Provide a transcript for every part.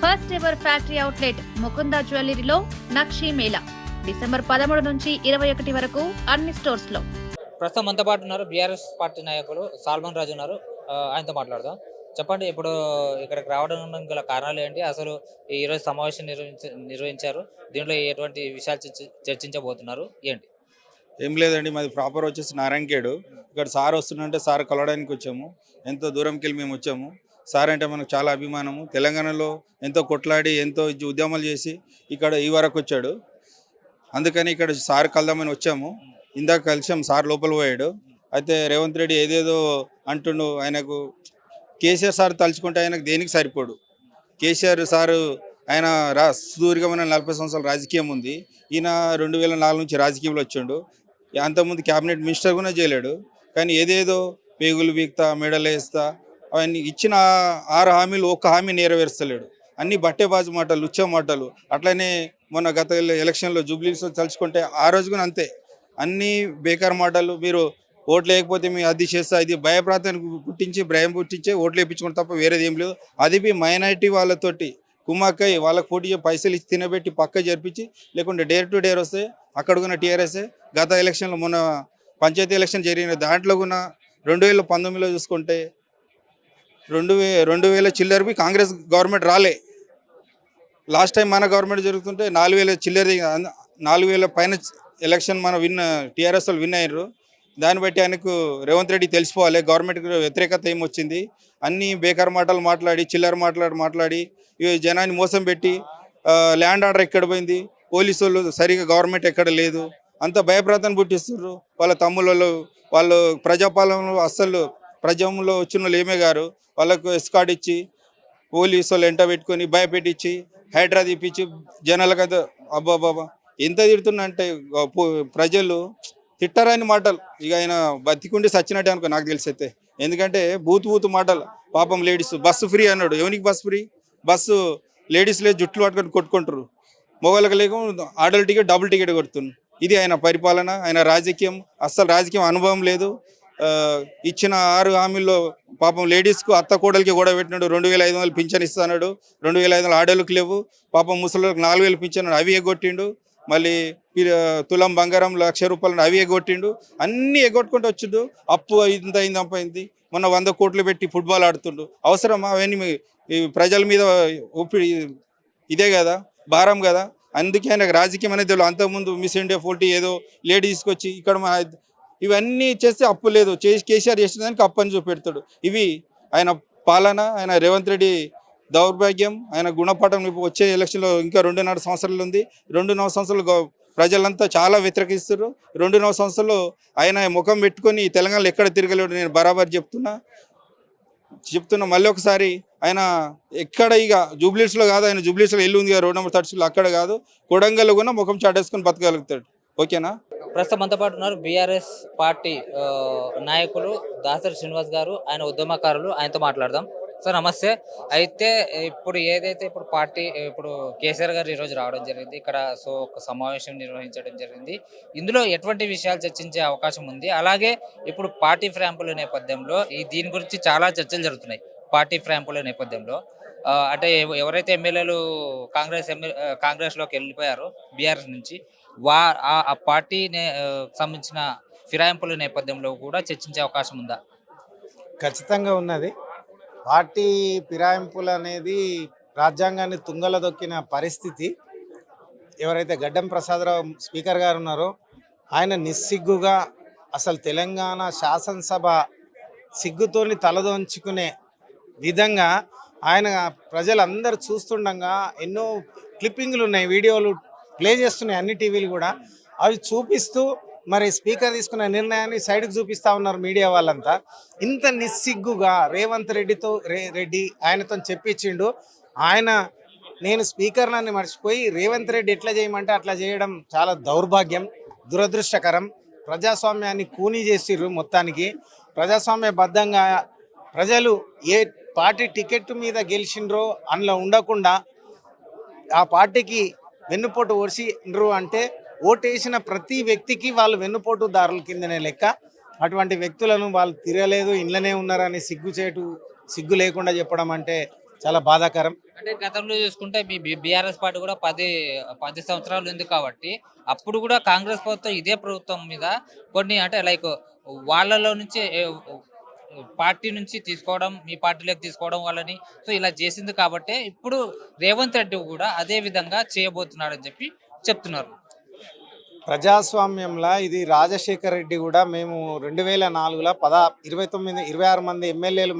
First ever factory outlet Mukunda జ్యువెలరీలో Nakshi Mela December 13 నుంచి 21 వరకు అన్ని స్టోర్స్ లో. ప్రస్తుతం మనతో పాటు ఉన్నారు బీఆర్ఎస్ పార్టీ నాయకులు సాల్మన్ రాజు ఉన్నారు. ఆయనతో మాట్లాడదాం. చెప్పండి, ఇప్పుడు ఇక్కడికి రావడం గల కారణాలు ఏంటి? అసలు ఈ రోజు సమావేశం నిర్వహించారు. దీంట్లో ఎటువంటి విషయాలు చర్చించబోతున్నారు ఏంటి? ఏం లేదండి, మాది ప్రాపర్ వచ్చేసి నారాయణఖేడ్. ఇక్కడ సార్ వస్తుందంటే సార్ కలవడానికి వచ్చాము. ఎంతో దూరంకి వెళ్ళి మేము వచ్చాము. సార్ అంటే మనకు చాలా అభిమానము. తెలంగాణలో ఎంతో కొట్లాడి ఎంతో ఉద్యమాలు చేసి ఇక్కడ ఈ వరకు వచ్చాడు. అందుకని ఇక్కడ సార్ కలదామని వచ్చాము. ఇందాక కలిసాం, సార్ లోపల పోయాడు. అయితే రేవంత్ రెడ్డి ఏదేదో అంటుండు. ఆయనకు కేసీఆర్ సార్ తలుచుకుంటే ఆయనకు దేనికి సరిపోడు. కేసీఆర్ సారు ఆయన సుదీర్ఘమైన 40 సంవత్సరాల రాజకీయం ఉంది. ఈయన 2004 నుంచి రాజకీయంలో వచ్చిండు. అంతకుముందు క్యాబినెట్ మినిస్టర్ కూడా చేయలేడు. కానీ ఏదేదో పేగులు వీక్తా మెడలు వేస్తా అవన్నీ ఇచ్చిన 6 హామీలు ఒక్క హామీ నెరవేర్చలేడు. అన్ని బట్టేబాజు మాటలు, లుచ్చ మాటలు. అట్లనే మొన్న గత ఎలక్షన్లో జూబ్లీస్లో తలుచుకుంటే ఆ రోజు కూడా అంతే, అన్నీ బేకార్ మాటలు. మీరు ఓట్లు వేయకపోతే మీ అది చేస్తా, ఇది భయప్రాంతానికి పుట్టించి భయం పుట్టించే ఓట్లు వేయించుకుంటే తప్ప వేరేది ఏం లేదు. అది మైనారిటీ వాళ్ళతోటి కుమ్మక్కై వాళ్ళకి పోటీ పైసలు ఇచ్చి తినబెట్టి పక్క జరిపించి, లేకుంటే డేర్ టు డేర్ వస్తే అక్కడ కూడా టీఆర్ఎస్ గత ఎలక్షన్లో మొన్న పంచాయతీ ఎలక్షన్ జరిగిన దాంట్లో కూడా 2019లో చూసుకుంటే 2000 చిల్లరవి కాంగ్రెస్ గవర్నమెంట్ రాలే. లాస్ట్ టైం మన గవర్నమెంట్ జరుగుతుంటే 4000 చిల్లర, 4000 పైన ఎలక్షన్ మన టీఆర్ఎస్ వాళ్ళు విన్ అయ్యారు. దాన్ని బట్టి ఆయనకు రేవంత్ రెడ్డి తెలిసిపోవాలి గవర్నమెంట్కి వ్యతిరేకత ఏమొచ్చింది. అన్నీ బేకార్ మాటలు మాట్లాడి చిల్లర మాట్లాడి జనాన్ని మోసం పెట్టి ల్యాండ్ ఆర్డర్ ఎక్కడ పోయింది, పోలీసు వాళ్ళు సరిగా గవర్నమెంట్ ఎక్కడ లేదు, అంత భయప్రాంతాన్ని పుట్టిస్తున్నారు. వాళ్ళ తమ్ముళ్ళు వాళ్ళు ప్రజాపాలనలో అస్సలు ప్రజంలో వచ్చిన వాళ్ళు ఏమే గారు వాళ్ళకు ఎస్కార్డ్ ఇచ్చి పోలీసు వాళ్ళు ఎంట పెట్టుకొని భయపెట్టించి హైడ్రా తీపిచ్చి జనాలకు అయితే అబ్బాబాబా ఎంత తిడుతున్నా అంటే ప్రజలు తిట్టరాని మాటలు. ఇక ఆయన బతికుండి సచ్చినట్టే అనుకో నాకు తెలిసి అయితే. ఎందుకంటే బూతు మాటలు. పాపం లేడీస్ బస్సు ఫ్రీ అన్నాడు. ఎవరికి బస్సు ఫ్రీ? బస్సు లేడీస్ లేదు, జుట్లు పట్టుకొని కొట్టుకుంటారు. మొగలకు లేక ఆడల టికెట్ డబుల్ టికెట్ కొడుతున్నారు. ఇది ఆయన పరిపాలన, ఆయన రాజకీయం. అస్సలు రాజకీయం అనుభవం లేదు. ఇచ్చిన 6 హామీల్లో పాపం లేడీస్కు అత్త కోడలికి కూడా పెట్టినాడు. 2500 పింఛన్ ఇస్తాడు. 2500 ఆడోళ్ళకి లేవు. పాపం ముసలికి 4000 పింఛన్ అవి ఎగ్గొట్టిండు. మళ్ళీ తులం బంగారం 1,00,000 రూపాయలు అవి ఎగ్గొట్టిండు. అన్నీ ఎగ్గొట్టుకుంటూ వచ్చిండు. అప్పు ఇంత అయింది అయింది. మొన్న 100 కోట్లు పెట్టి ఫుట్బాల్ ఆడుతుండు. అవసరమా అవన్నీ? ప్రజల మీద ఒప్పిడి ఇదే కదా, భారం కదా. అందుకే ఆయనకు రాజకీయం అనేది తెలియదు. అంతకుముందు మిస్ ఇండియా 40 ఏదో లేడీ తీసుకొచ్చి ఇక్కడ ఇవన్నీ చేస్తే అప్పు లేదు, కేసీఆర్ చేసిన దానికి అప్పు అని చూపెడతాడు. ఇవి ఆయన పాలన, ఆయన రేవంత్ రెడ్డి దౌర్భాగ్యం, ఆయన గుణపాఠం. వచ్చే ఎలక్షన్లో ఇంకా 2.5 సంవత్సరాలు ఉంది. 2.5 సంవత్సరాలు ప్రజలంతా చాలా వ్యతిరేకిస్తారు. 2.5 సంవత్సరాలు ఆయన ముఖం పెట్టుకొని తెలంగాణలో ఎక్కడ తిరగలేడు. నేను బరాబర్ చెప్తున్నా మళ్ళీ ఒకసారి. ఆయన ఎక్కడ ఇక జూబ్లీస్లో కాదు, ఆయన జూబ్లీస్లో ఇల్లు ఉంది కదా రోడ్ నెంబర్ 36, అక్కడ కాదు, కొడంగల్లో కూడా ముఖం చాటేసుకొని బతకగలుగుతాడు. ఓకేనా? ప్రస్తుతం మనతో పాటు ఉన్నారు బీఆర్ఎస్ పార్టీ నాయకులు దాసరి శ్రీనివాస్ గారు. ఆయన ఉద్యమకారులు. ఆయనతో మాట్లాడదాం. సార్ నమస్తే. అయితే ఇప్పుడు ఏదైతే ఇప్పుడు కేసీఆర్ గారు ఈరోజు రావడం జరిగింది ఇక్కడ. సో ఒక సమావేశం నిర్వహించడం జరిగింది. ఇందులో ఎటువంటి విషయాలు చర్చించే అవకాశం ఉంది? అలాగే ఇప్పుడు పార్టీ ఫ్రాంపుల నేపథ్యంలో దీని గురించి చాలా చర్చలు జరుగుతున్నాయి. పార్టీ ఫ్రాంపుల నేపథ్యంలో అంటే ఎవరైతే ఎమ్మెల్యేలు కాంగ్రెస్లోకి వెళ్ళిపోయారో బీఆర్ఎస్ నుంచి, ఆ పార్టీ సంబంధించిన ఫిరాయింపుల నేపథ్యంలో కూడా చర్చించే అవకాశం ఉందా? ఖచ్చితంగా ఉన్నది. పార్టీ ఫిరాయింపులు అనేది రాజ్యాంగాన్ని తుంగలో దొక్కిన పరిస్థితి. ఎవరైతే గడ్డం ప్రసాదరావు స్పీకర్ గారు ఉన్నారో ఆయన నిస్సిగ్గుగా అసలు తెలంగాణ శాసనసభ సిగ్గుతోని తలదొంచుకునే విధంగా ఆయన ప్రజలందరూ చూస్తుండగా ఎన్నో క్లిప్పింగ్లు ఉన్నాయి, వీడియోలు ప్లే చేస్తున్నాయి అన్ని టీవీలు కూడా. అవి చూపిస్తూ మరి స్పీకర్ తీసుకున్న నిర్ణయాన్ని సైడ్కి చూపిస్తూ ఉన్నారు మీడియా వాళ్ళంతా. ఇంత నిస్సిగ్గుగా రేవంత్ రెడ్డి ఆయనతో చెప్పించిండు. ఆయన నేను స్పీకర్లని మర్చిపోయి రేవంత్ రెడ్డి ఎట్లా చేయమంటే అట్లా చేయడం చాలా దౌర్భాగ్యం, దురదృష్టకరం. ప్రజాస్వామ్యాన్ని కూనీ చేసిర్రు. మొత్తానికి ప్రజాస్వామ్యబద్ధంగా ప్రజలు ఏ పార్టీ టికెట్ మీద గెలిచిండ్రో అందులో ఉండకుండా ఆ పార్టీకి వెన్నుపోటు ఓడిసిండ్రు అంటే ఓటేసిన ప్రతి వ్యక్తికి వాళ్ళు వెన్నుపోటుదారుల కిందనే లెక్క. అటువంటి వ్యక్తులను వాళ్ళు తిరగలేదు, ఇంట్లోనే ఉన్నారని సిగ్గు లేకుండా చెప్పడం అంటే చాలా బాధాకరం. అంటే గతంలో చూసుకుంటే మీ బీఆర్ఎస్ పార్టీ కూడా 10 సంవత్సరాలు ఉంది కాబట్టి అప్పుడు కూడా కాంగ్రెస్ ప్రభుత్వం ఇదే ప్రభుత్వం మీద కొన్ని అంటే లైక్ వాళ్ళలో నుంచి పార్టీ నుంచి తీసుకోవడం మీ పార్టీలోకి తీసుకోవడం వాళ్ళని సో ఇలా చేసింది కాబట్టి ఇప్పుడు రేవంత్ రెడ్డి కూడా అదే విధంగా చేయబోతున్నాడని చెప్పి చెప్తున్నారు. ప్రజాస్వామ్యంలో ఇది రాజశేఖర్ రెడ్డి కూడా మేము 2004లో 26 మంది ఎమ్మెల్యేలు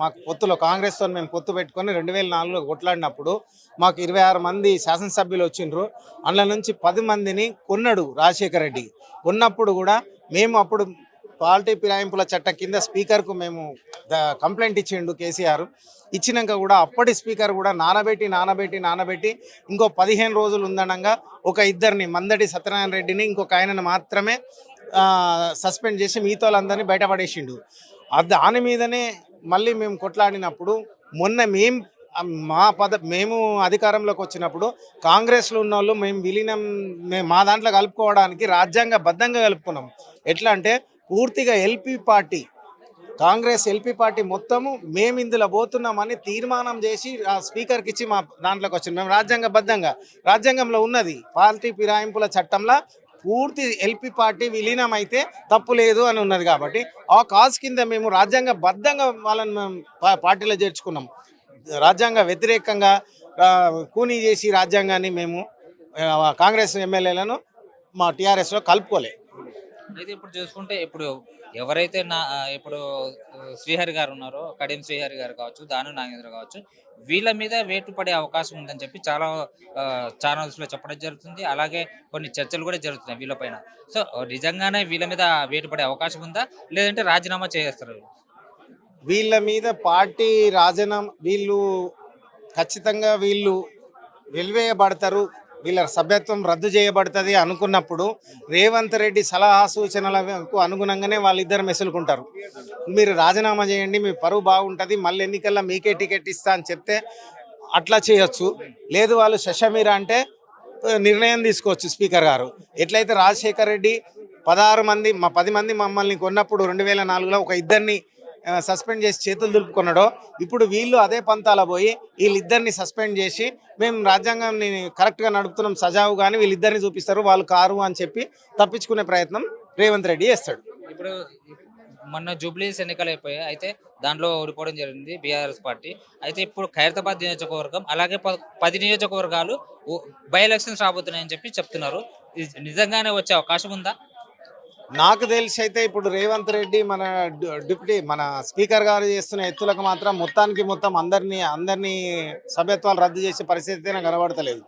మాకు పొత్తులో కాంగ్రెస్తో మేము పొత్తు పెట్టుకొని 2004లో కొట్లాడినప్పుడు మాకు 26 మంది శాసనసభ్యులు వచ్చిండ్రు. అందులో నుంచి 10 మందిని కొన్నాడు రాజశేఖర్ రెడ్డి. కొన్నప్పుడు కూడా మేము అప్పుడు పార్టీ ఫిరాయింపుల చట్టం కింద స్పీకర్కు మేము కంప్లైంట్ ఇచ్చిండు కేసీఆర్. ఇచ్చినాక కూడా అప్పటి స్పీకర్ కూడా నానబెట్టి ఇంకో 15 రోజులు ఉందనగా ఒక ఇద్దరిని మందటి సత్యనారాయణ రెడ్డిని ఇంకొక ఆయనను మాత్రమే సస్పెండ్ చేసి మిగతా వాళ్ళందరినీ బయటపడేసిండు. దాని మీదనే మళ్ళీ మేము కొట్లాడినప్పుడు మొన్న మేము అధికారంలోకి వచ్చినప్పుడు కాంగ్రెస్లో ఉన్న వాళ్ళు మేము మా దాంట్లో కలుపుకోవడానికి రాజ్యాంగబద్ధంగా కలుపుకున్నాం. ఎట్లా అంటే పూర్తిగా కాంగ్రెస్ ఎల్పీ పార్టీ మొత్తము మేము ఇందులో పోతున్నామని తీర్మానం చేసి ఆ స్పీకర్కి ఇచ్చి మా దాంట్లోకి వచ్చింది. మేము రాజ్యాంగంలో ఉన్నది పార్టీ ఫిరాయింపుల చట్టంలో పూర్తి ఎల్పీ పార్టీ విలీనం అయితే తప్పు లేదు అని ఉన్నది. కాబట్టి ఆ కాజ్ కింద మేము రాజ్యాంగబద్ధంగా వాళ్ళని మేము పార్టీలో చేర్చుకున్నాం. రాజ్యాంగ వ్యతిరేకంగా కూనీ చేసి రాజ్యాంగాన్ని మేము కాంగ్రెస్ ఎమ్మెల్యేలను మా టీఆర్ఎస్లో కలుపుకోలే. అయితే ఇప్పుడు చూసుకుంటే ఇప్పుడు ఎవరైతే ఇప్పుడు శ్రీహరి గారు ఉన్నారో కడియం శ్రీహరి గారు కావచ్చు, దాను నాగేంద్ర కావచ్చు, వీళ్ళ మీద వేటు పడే అవకాశం ఉందని చెప్పి చాలా ఛానల్స్లో చెప్పడం జరుగుతుంది. అలాగే కొన్ని చర్చలు కూడా జరుగుతున్నాయి వీళ్ళపైన. సో నిజంగానే వీళ్ళ మీద వేటు పడే అవకాశం ఉందా, లేదంటే రాజీనామా చేస్తారు? వీళ్ళ మీద పార్టీ వీళ్ళు ఖచ్చితంగా వెలివేయబడతారు, వీళ్ళ సభ్యత్వం రద్దు చేయబడుతుంది అనుకున్నప్పుడు రేవంత్ రెడ్డి సలహా సూచనలకు అనుగుణంగానే వాళ్ళిద్దరు మెసులుకుంటారు. మీరు రాజీనామా చేయండి, మీ పరువు బాగుంటుంది, మళ్ళీ ఎన్నికల్లో మీకే టికెట్ ఇస్తా అని చెప్తే అట్లా చేయొచ్చు. లేదు వాళ్ళు శశమీర అంటే నిర్ణయం తీసుకోవచ్చు స్పీకర్ గారు. ఎట్లయితే రాజశేఖర్ రెడ్డి 10 మంది మమ్మల్ని కొన్నప్పుడు 2004లో ఒక ఇద్దరిని సస్పెండ్ చేసి చేతులు దులుపుకున్నాడో, ఇప్పుడు వీళ్ళు అదే పంతాల పోయి వీళ్ళిద్దరిని సస్పెండ్ చేసి మేము రాజ్యాంగాన్ని కరెక్ట్గా నడుపుతున్నాం సజావు కానీ వీళ్ళిద్దరిని చూపిస్తారు వాళ్ళు కారు అని చెప్పి తప్పించుకునే ప్రయత్నం రేవంత్ రెడ్డి చేస్తాడు. ఇప్పుడు మొన్న జూబ్లీస్ ఎన్నికలు అయిపోయాయి, అయితే దాంట్లో ఓడిపోవడం జరిగింది బీఆర్ఎస్ పార్టీ. అయితే ఇప్పుడు ఖైరతాబాద్ నియోజకవర్గం అలాగే 10 నియోజకవర్గాలు బై ఎలక్షన్స్ రాబోతున్నాయని చెప్పి చెప్తున్నారు. నిజంగానే వచ్చే అవకాశం ఉందా? నాకు తెలిసి అయితే ఇప్పుడు రేవంత్ రెడ్డి మన స్పీకర్ గారు చేస్తున్న ఎత్తులకు మాత్రం మొత్తం అందరినీ సభ్యత్వాలు రద్దు చేసే పరిస్థితి కనబడతలేదు.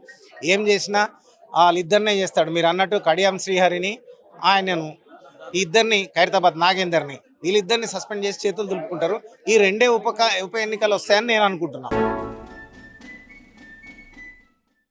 ఏం చేసినా వాళ్ళిద్దరినే చేస్తాడు. మీరు అన్నట్టు కడియం శ్రీహరిని ఆయనను ఇద్దరిని ఖైరతాబాద్ నాగేందర్ని వీళ్ళిద్దరిని సస్పెండ్ చేసి చేతులు దులుపుకుంటారు. ఈ రెండే ఉప ఎన్నికలు వస్తాయని నేను అనుకుంటున్నాను.